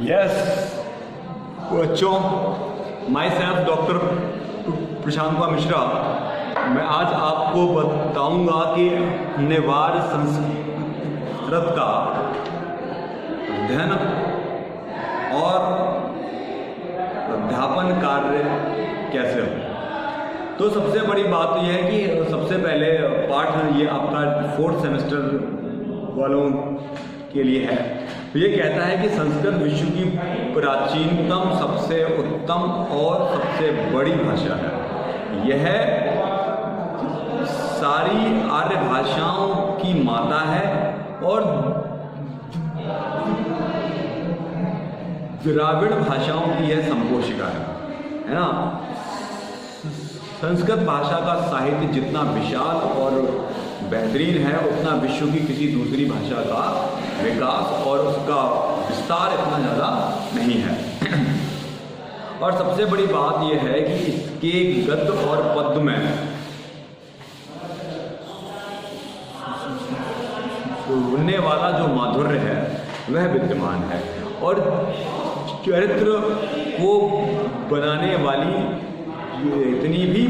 Yes बच्चों, my self doctor Prashant Kumar Mishra. मैं आज आपको बताऊंगा कि निवार संस्कृत का अध्ययन और अध्यापन कार्य कैसे हो। तो सबसे बड़ी बात यह है कि सबसे पहले पाठ ये आपका 4th सेमेस्टर वालों के लिए है। तो ये कहता है कि संस्कृत विश्व की प्राचीनतम, सबसे उत्तम और सबसे बड़ी भाषा है। यह सारी आर्य भाषाओं की माता है और द्राविड़ भाषाओं की यह संपोषिका है ना। संस्कृत भाषा का साहित्य जितना विशाल और बेहतरीन है, उतना विश्व की किसी दूसरी भाषा का विकास और उसका विस्तार इतना ज़्यादा नहीं है। और सबसे बड़ी बात यह है कि इसके गद्य और पद्य में सुनने वाला जो माधुर्य है वह विद्यमान है, और चरित्र को बनाने वाली इतनी भी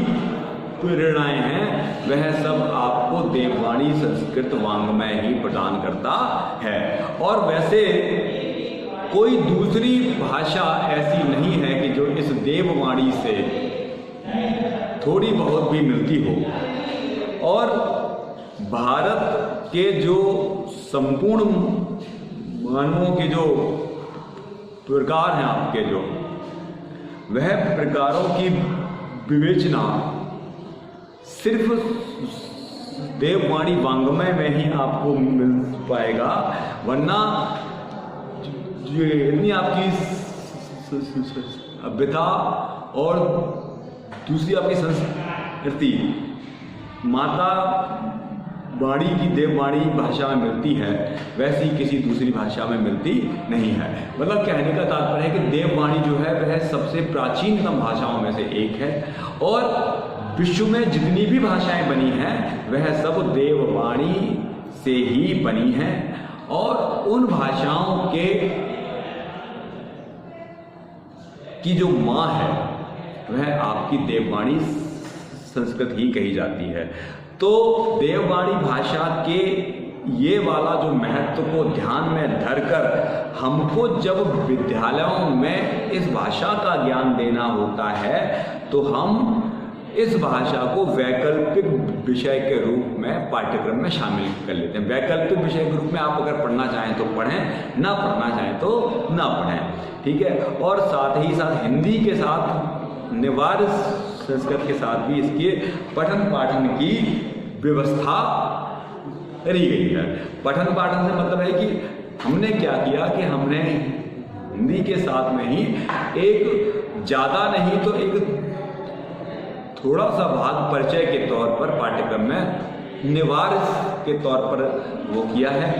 प्रेरणाएं हैं वह सब आपको देववाणी संस्कृत वाङ्मय ही प्रदान करता है। और वैसे कोई दूसरी भाषा ऐसी नहीं है कि जो इस देववाणी से थोड़ी बहुत भी मिलती हो। और भारत के जो संपूर्ण मानवों के जो प्रकार हैं आपके, जो वह प्रकारों की विवेचना सिर्फ देववाणी वाङ्मय में ही आपको मिल पाएगा, वरना इतनी आपकी सभ्यता और दूसरी आपकी संस्कृति माता वाणी की देववाणी भाषा में मिलती है, वैसी किसी दूसरी भाषा में मिलती नहीं है। मतलब कहने का तात्पर्य है कि देववाणी जो है वह सबसे प्राचीनतम भाषाओं में से एक है, और विश्व में जितनी भी भाषाएं बनी हैं वह सब देववाणी से ही बनी हैं। और उन भाषाओं के की जो माँ है वह आपकी देववाणी संस्कृत ही कही जाती है। तो देववाणी भाषा के ये वाला जो महत्व को ध्यान में धरकर हमको जब विद्यालयों में इस भाषा का ज्ञान देना होता है तो हम इस भाषा को वैकल्पिक विषय के रूप में पाठ्यक्रम में शामिल कर लेते हैं। वैकल्पिक विषय के रूप में आप अगर पढ़ना चाहें तो पढ़ें, ना पढ़ना चाहें तो ना पढ़ें, ठीक है। और साथ ही साथ हिंदी के साथ निवार संस्कृत के साथ भी इसके पठन पाठन की व्यवस्था करी गई है। पठन पाठन से मतलब है कि हमने क्या किया कि हमने हिंदी के साथ में ही एक ज़्यादा नहीं तो एक थोड़ा सा भाग परिचय के तौर पर पाठ्यक्रम में निवार के तौर पर वो किया है,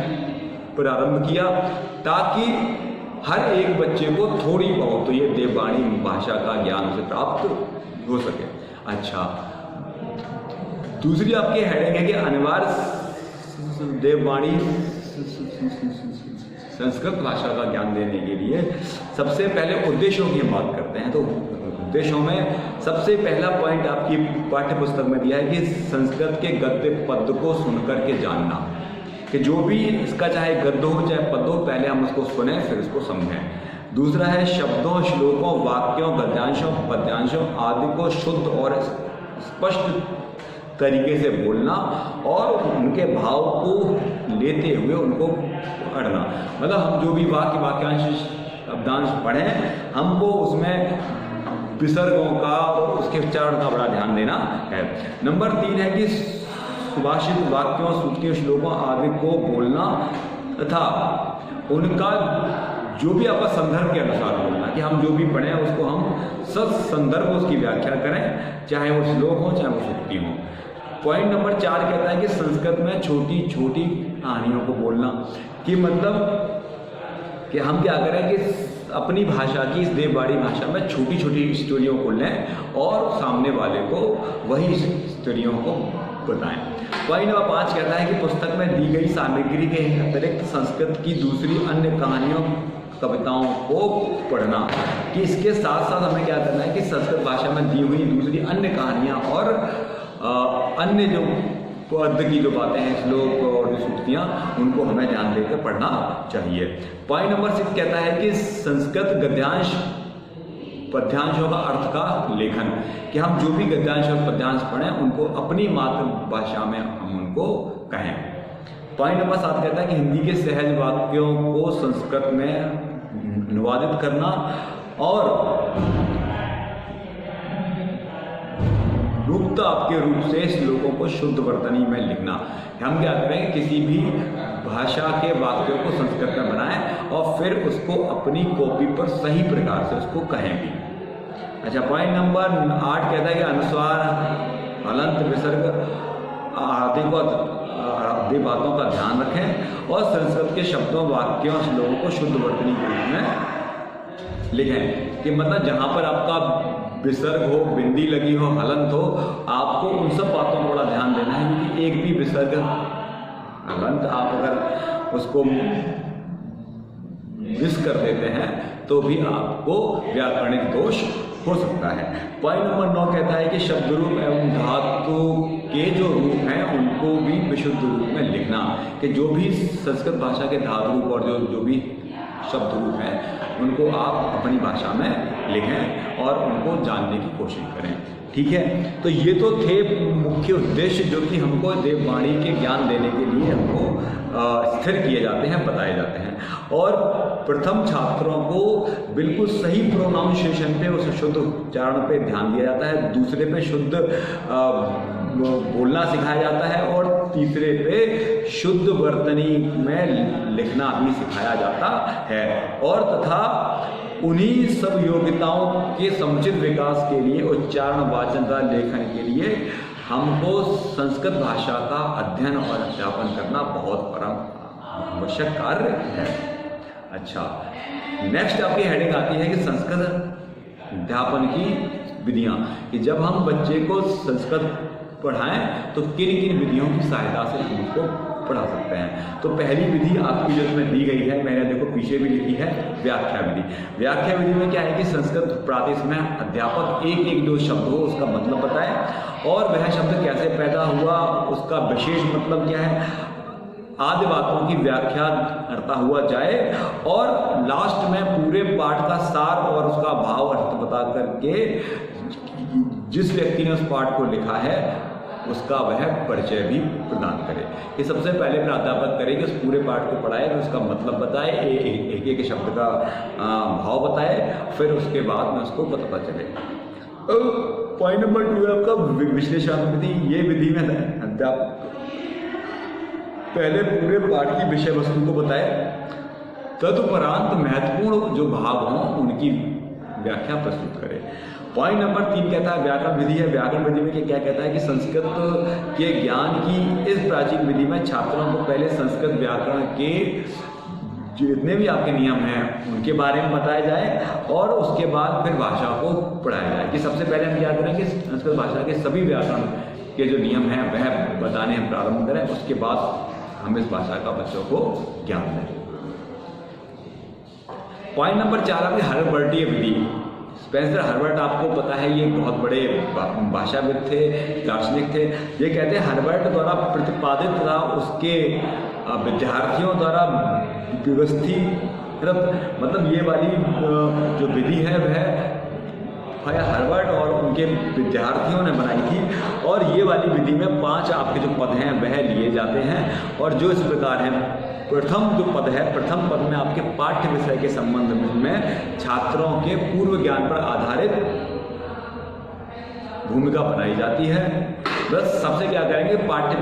प्रारंभ किया, ताकि हर एक बच्चे को थोड़ी बहुत तो ये देववाणी भाषा का ज्ञान से प्राप्त हो सके। अच्छा, दूसरी आपकी हेडिंग है कि अनिवार्य देववाणी संस्कृत भाषा का ज्ञान देने के लिए सबसे पहले उद्देश्यों की बात करते हैं। तो उद्देश्यों में सबसे पहला पॉइंट आपकी पाठ्य पुस्तक में दिया है कि संस्कृत के गद्य पद्य को सुनकर के जानना, कि जो भी इसका चाहे गद्य हो चाहे पद्य हो, पहले हम उसको सुने फिर उसको समझें। दूसरा है शब्दों, श्लोकों, वाक्यों, गद्यांशों, पद्यांशों आदि को शुद्ध और स्पष्ट तरीके से बोलना और उनके भाव को लेते हुए उनको पढ़ना। मतलब हम जो भी वाक्यांश शब्दांश पढ़ें, हमको उसमें विसर्गों का, उसके उच्चारण का बड़ा ध्यान देना है। नंबर 3 है कि सुभाषित वाक्यों, सूक्तियों, श्लोकों आदि को बोलना तथा उनका जो भी आपका संदर्भ के अनुसार बोलना, कि हम जो भी पढ़ें उसको हम सब संदर्भ उसकी व्याख्या करें, चाहे वो श्लोक हो चाहे वो सूक्ति हो। पॉइंट नंबर 4 कहता है कि संस्कृत में छोटी छोटी कहानियों को बोलना, कि मतलब कि हम क्या करें कि अपनी भाषा की, इस देववाणी भाषा में छोटी छोटी स्टोरियों को लें और सामने वाले को वही स्टोरियों को बताएं। पॉइंट नंबर 5 कहता है कि पुस्तक में दी गई सामग्री के अतिरिक्त संस्कृत की दूसरी अन्य कहानियों कविताओं को पढ़ना, कि इसके साथ साथ हमें क्या करना है कि संस्कृत भाषा में दी हुई दूसरी अन्य कहानियाँ और अन्य जो पद्य की जो बातें हैं, श्लोक और जो सूक्तियाँ, उनको हमें ध्यान देकर पढ़ना चाहिए। पॉइंट नंबर 6 कहता है कि संस्कृत गद्यांश पद्यांशों का अर्थ का लेखन, कि हम जो भी गद्यांश और पद्यांश पढ़ें उनको अपनी मातृभाषा में हम उनको कहें। पॉइंट नंबर 7 कहता है कि हिंदी के सहज वाक्यों को संस्कृत में अनुवादित करना और रूप आपके रूप से श्लोकों को शुद्ध वर्तनी में लिखना। हम क्या करें, किसी भी भाषा के वाक्यों को संस्कृत में बनाएं और फिर उसको अपनी कॉपी पर सही प्रकार से उसको कहें भी। अच्छा, पॉइंट नंबर 8 कहता है कि अनुस्वार, हलंत, विसर्ग आदि बातों का ध्यान रखें और संस्कृत के शब्दों, वाक्यों, श्लोकों को शुद्ध वर्तनी के रूप में लिखें। कि मतलब जहाँ पर आपका विसर्ग हो, बिंदी लगी हो, हलंत हो, आपको उन सब बातों पर बड़ा ध्यान देना है, क्योंकि एक भी विसर्ग, हलंत आप अगर उसको मिस कर देते हैं तो भी आपको व्याकरणिक दोष हो सकता है। पॉइंट नंबर 9 कहता है कि शब्द रूप एवं धातु के जो रूप हैं उनको भी विशुद्ध रूप में लिखना, कि जो भी संस्कृत भाषा के धातु रूप और जो भी शब्द रूप हैं उनको आप अपनी भाषा में लिखें और उनको जानने की कोशिश करें। ठीक है, तो ये तो थे मुख्य उद्देश्य जो कि हमको देववाणी के ज्ञान देने के लिए हमको स्थिर किए जाते हैं, बताए जाते हैं। और प्रथम छात्रों को बिल्कुल सही प्रोनाउंसिएशन पे, उस शुद्ध उच्चारण पे ध्यान दिया जाता है, दूसरे पे शुद्ध बोलना सिखाया जाता है और तीसरे पे शुद्ध वर्तनी में लिखना भी सिखाया जाता है। और तथा उन्हीं सब योग्यताओं के समुचित विकास के लिए, उच्चारण, वाचन तथा लेखन के लिए हमको संस्कृत भाषा का अध्ययन और अध्यापन करना बहुत परम आवश्यक कार्य है। अच्छा, नेक्स्ट आपकी हेडिंग आती है कि संस्कृत अध्यापन की विधियां, कि जब हम बच्चे को संस्कृत पढ़ाएं तो किन किन विधियों की सहायता से हम उसको पढ़ा सकते हैं। तो पहली विधि आपकी जो इसमें दी गई है, मैंने देखो पीछे भी लिखी है, व्याख्या विधि। व्याख्या विधि में क्या है कि संस्कृत प्रादेश में अध्यापक एक एक जो शब्द हो उसका मतलब बताए और वह शब्द कैसे पैदा हुआ, उसका विशेष मतलब क्या है, आदि बातों की व्याख्या करता हुआ जाए और लास्ट में पूरे पाठ का सार और उसका भाव अर्थ बता करके जिस व्यक्ति ने उस पाठ को लिखा है उसका वह परिचय भी प्रदान करे। ये सबसे पहले प्राध्यापक करे कि उस पूरे पाठ को पढ़ाए, उसका मतलब बताए, एक एक शब्द का भाव बताए, फिर उसके बाद में उसको पता चले। पॉइंट नंबर 2 है आपका विश्लेषण विधि। ये विधि में अध्यापक पहले पूरे पाठ की विषय वस्तु को बताए, तदुपरांत महत्वपूर्ण जो भाग हों उनकी व्याख्या प्रस्तुत करे। पॉइंट नंबर 3 कहता है व्याकरण विधि है। व्याकरण विधि में क्या कहता है कि संस्कृत के ज्ञान की इस प्राचीन विधि में छात्रों को पहले संस्कृत व्याकरण के जितने भी आपके नियम हैं उनके बारे में बताया जाए और उसके बाद फिर भाषा को पढ़ाया जाए। कि सबसे पहले हम क्या करें कि संस्कृत भाषा के सभी व्याकरण के जो नियम हैं वह बताने हम प्रारंभ करें, उसके बाद हम इस भाषा का बच्चों को ज्ञान दें। पॉइंट नंबर 4 आपकी हर्बर्टीय विधि। स्पेंसर हर्बर्ट आपको पता है ये बहुत बड़े भाषाविद थे, दार्शनिक थे। ये कहते हैं हर्बर्ट द्वारा प्रतिपादित तथा उसके विद्यार्थियों द्वारा व्यवस्थित, मतलब ये वाली जो विधि है वह हर्बर्ट और उनके विद्यार्थियों ने बनाई थी। और ये वाली विधि में 5 आपके जो पद हैं वह लिए जाते हैं और जो इस प्रकार हैं। प्रथम जो पद है, प्रथम पद में आपके पाठ्य विषय के संबंध में छात्रों के पूर्व ज्ञान पर आधारित भूमिका बनाई जाती है। बस सबसे क्या करेंगे, पाठ्य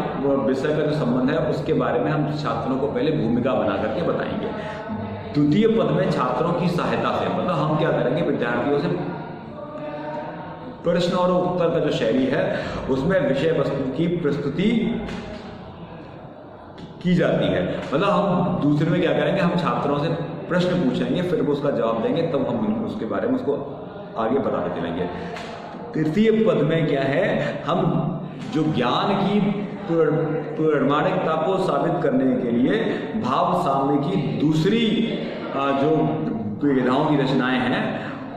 विषय का जो संबंध है उसके बारे में हम छात्रों को पहले भूमिका बना करके बताएंगे। द्वितीय पद में छात्रों की सहायता से, मतलब हम क्या करेंगे, विद्यार्थियों से प्रश्न और उत्तर का जो शैली है उसमें विषय वस्तु की प्रस्तुति की जाती है। मतलब हम दूसरे में क्या करेंगे, हम छात्रों से प्रश्न पूछेंगे, फिर वो उसका जवाब देंगे, तब हम उसके बारे में उसको आगे बताते चलेंगे। तृतीय पद में क्या है, हम जो ज्ञान की प्रामाणिकता को साबित करने के लिए भाव साम्य की दूसरी जो वेदाओं की रचनाएं हैं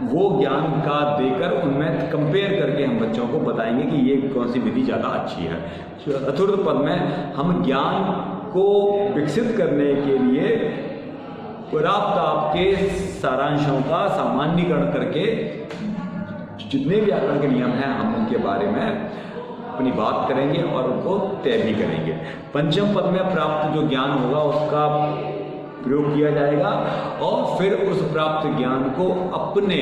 वो ज्ञान का देकर उनमें कंपेयर करके हम बच्चों को बताएंगे कि ये कौन सी विधि ज़्यादा अच्छी है। चतुर्थ पद में हम ज्ञान को विकसित करने के लिए प्राप्त आपके सारांशों का सामान्यीकरण करके जितने भी व्याकरण के नियम हैं हम उनके बारे में अपनी बात करेंगे और उनको तय भी करेंगे। पंचम पद में प्राप्त जो ज्ञान होगा उसका प्रयोग किया जाएगा और फिर उस प्राप्त ज्ञान को अपने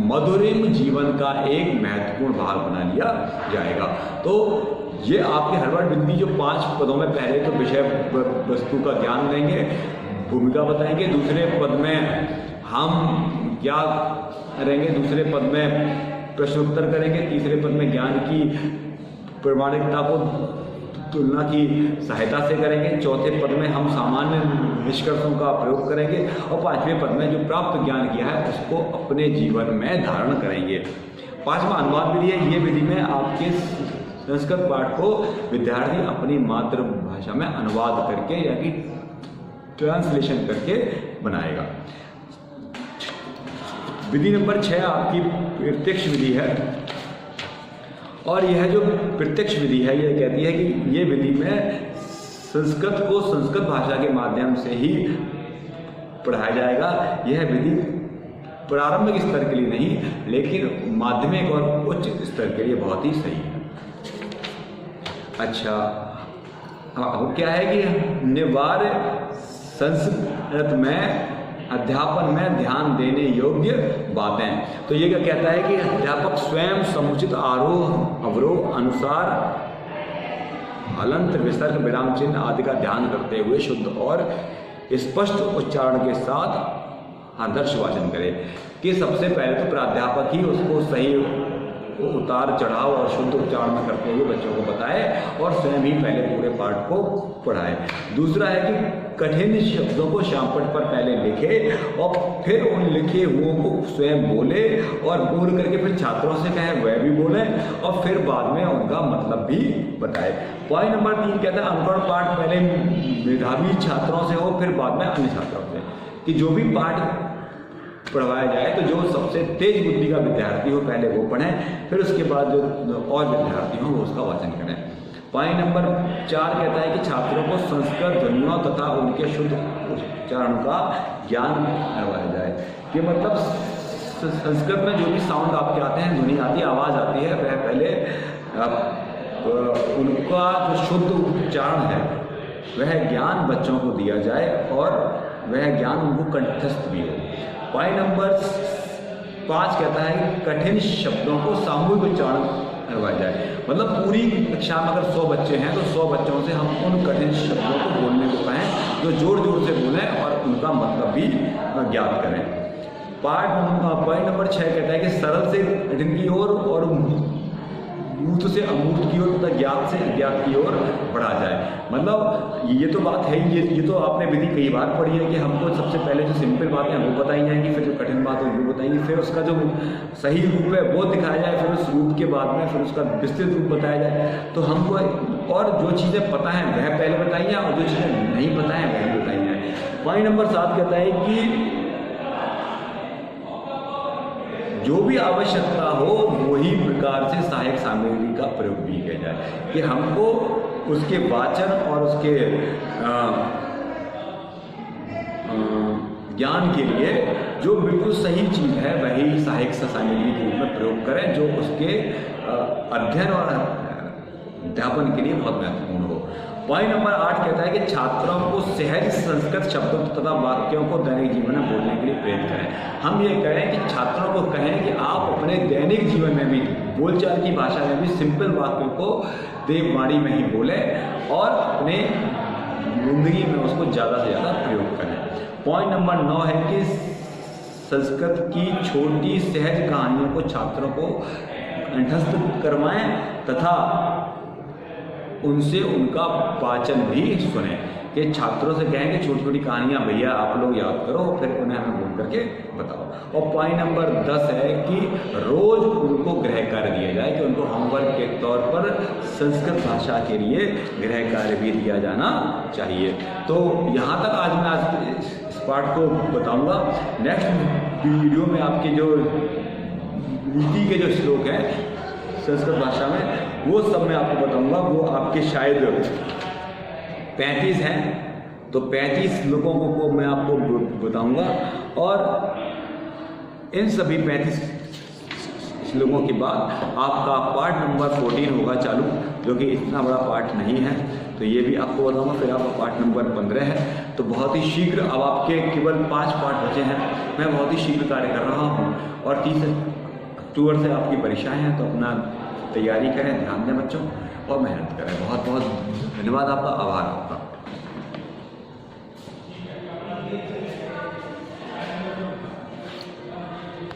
मधुरिम जीवन का एक महत्वपूर्ण भाग बना लिया जाएगा। तो ये आपके हर बार बिंदी जो 5 पदों में पहले तो विषय वस्तु का ज्ञान देंगे, भूमिका बताएंगे, दूसरे पद में हम क्या करेंगे, दूसरे पद में प्रश्नोत्तर करेंगे, तीसरे पद में ज्ञान की प्रमाणिकता को तुलना की सहायता से करेंगे, चौथे पद में हम सामान्य निष्कर्षों का प्रयोग करेंगे और 5वें पद में जो प्राप्त ज्ञान किया है उसको अपने जीवन में धारण करेंगे। 5वां अनुवाद विधि है। ये विधि में आपके संस्कृत पाठ को विद्यार्थी अपनी मातृभाषा में अनुवाद करके यानी ट्रांसलेशन करके बनाएगा। विधि नंबर 6 आपकी प्रत्यक्ष विधि है और यह जो प्रत्यक्ष विधि है यह कहती है कि ये विधि में संस्कृत को संस्कृत भाषा के माध्यम से ही पढ़ाया जाएगा। यह विधि प्रारंभिक स्तर के लिए नहीं लेकिन माध्यमिक और उच्च स्तर के लिए बहुत ही सही है। अच्छा, अब क्या है कि निवार्य संस्कृत में अध्यापन में ध्यान देने योग्य बातें। तो ये क्या कहता है कि अध्यापक स्वयं समुचित आरोह अवरोह अनुसार हलंत विसर्ग विराम चिन्ह आदि का ध्यान करते हुए शुद्ध और स्पष्ट उच्चारण के साथ आदर्श वाचन करे। कि सबसे पहले तो प्राध्यापक ही उसको सही उतार चढ़ाव और शुद्ध उच्चारण में करते हुए बच्चों को बताए और स्वयं ही पहले पूरे पाठ को पढ़ाए। दूसरा है कि कठिन शब्दों को श्यामपट पर पहले लिखे और फिर उन लिखे हुओं को स्वयं बोले और बोल करके फिर छात्रों से कहे वह भी बोले और फिर बाद में उनका मतलब भी बताए। पॉइंट नंबर 3 कहता है अनुकरण पाठ पहले मेधावी छात्रों से हो फिर बाद में अन्य छात्रों से। कि जो भी पाठ पढ़वाया जाए तो जो सबसे तेज बुद्धि का विद्यार्थी हो पहले वो पढ़ें, फिर उसके बाद जो और विद्यार्थी हो वो उसका वाचन करें। पॉइंट नंबर 4 कहता है कि छात्रों को संस्कृत ध्वनियों तथा उनके शुद्ध उच्चारण का ज्ञान करवाया जाए। कि मतलब संस्कृत में जो भी साउंड आपके आते हैं, ध्वनि आती है, आवाज़ आती है, वह पहले उनका जो शुद्ध उच्चारण है वह ज्ञान बच्चों को दिया जाए और वह ज्ञान उनको कंठस्थ भी हो। पॉइंट नंबर 5 कहता है कि कठिन शब्दों को सामूहिक उच्चारण करवाया जाए। मतलब पूरी कक्षा में अगर 100 बच्चे हैं तो 100 बच्चों से हम उन कठिन शब्दों को बोलने को कहें जो जोर जोर से बोलें और उनका मतलब भी ज्ञात करें। पॉइंट नंबर 6 कहता है कि सरल से कठिन की ओर और मूर्त से अमूर्त की ओर तथा ज्ञात से अज्ञात की ओर बढ़ा जाए। मतलब ये तो बात है, ये तो आपने विधि कई बार पढ़ी है कि हमको सबसे पहले जो सिंपल बातें हैं वो बताई जाएंगी, फिर जो कठिन बात है वो बताएंगी, फिर उसका जो सही रूप है वो दिखाया जाए, फिर उस रूप के बाद में फिर उसका विस्तृत रूप बताया जाए। तो हमको और जो चीज़ें पता हैं वह पहले बताई जाए और जो चीज़ें नहीं पता हैं वह बताई जाए। पॉइंट नंबर 7 कहता है कि जो भी आवश्यकता हो वही प्रकार से सहायक सामग्री का प्रयोग भी किया जाए। कि हमको उसके वाचन और उसके ज्ञान के लिए जो बिल्कुल सही चीज़ है वही सहायक सामग्री के रूप में प्रयोग करें जो उसके अध्ययन और अध्यापन के लिए बहुत महत्वपूर्ण हो। पॉइंट नंबर 8 कहता है कि छात्रों को सहज संस्कृत शब्दों तथा वाक्यों को दैनिक जीवन में बोलने के लिए प्रेरित करें। हम ये कहें कि छात्रों को कहें कि आप अपने दैनिक जीवन में भी बोलचाल की भाषा में भी सिंपल वाक्यों को देववाणी में ही बोलें और अपने जिंदगी में उसको ज़्यादा से ज़्यादा प्रयोग करें। पॉइंट नंबर 9 है कि संस्कृत की छोटी सहज कहानियों को छात्रों को कंठस्थ करवाएं तथा उनसे उनका वाचन भी सुने। कि छात्रों से कहें कि छोटी छोटी कहानियाँ भैया आप लोग याद करो फिर उन्हें हमें बोल करके बताओ। और पॉइंट नंबर 10 है कि रोज उनको गृह कार्य दिया जाए कि उनको होमवर्क के तौर पर संस्कृत भाषा के लिए गृह कार्य भी दिया जाना चाहिए। तो यहाँ तक आज मैं पार्ट को बताऊंगा। नेक्स्ट वीडियो में आपके जो नीति के जो श्लोक हैं संस्कृत भाषा में वो सब मैं आपको बताऊंगा। वो आपके शायद 35 हैं, तो 35 श्लोकों को मैं आपको बताऊंगा और इन सभी 35 श्लोकों के बाद आपका पार्ट नंबर 14 होगा चालू, जो कि इतना बड़ा पार्ट नहीं है, तो ये भी आपको बताऊंगा। फिर आपका पार्ट नंबर 15 है। तो बहुत ही शीघ्र अब आपके केवल 5 पार्ट बचे हैं। मैं बहुत ही शीघ्र कार्य कर रहा हूँ और 30 अक्टूबर से आपकी परीक्षाएं हैं, तो अपना तैयारी करें, ध्यान दें बच्चों और मेहनत करें। बहुत बहुत धन्यवाद आपका, आभार आपका।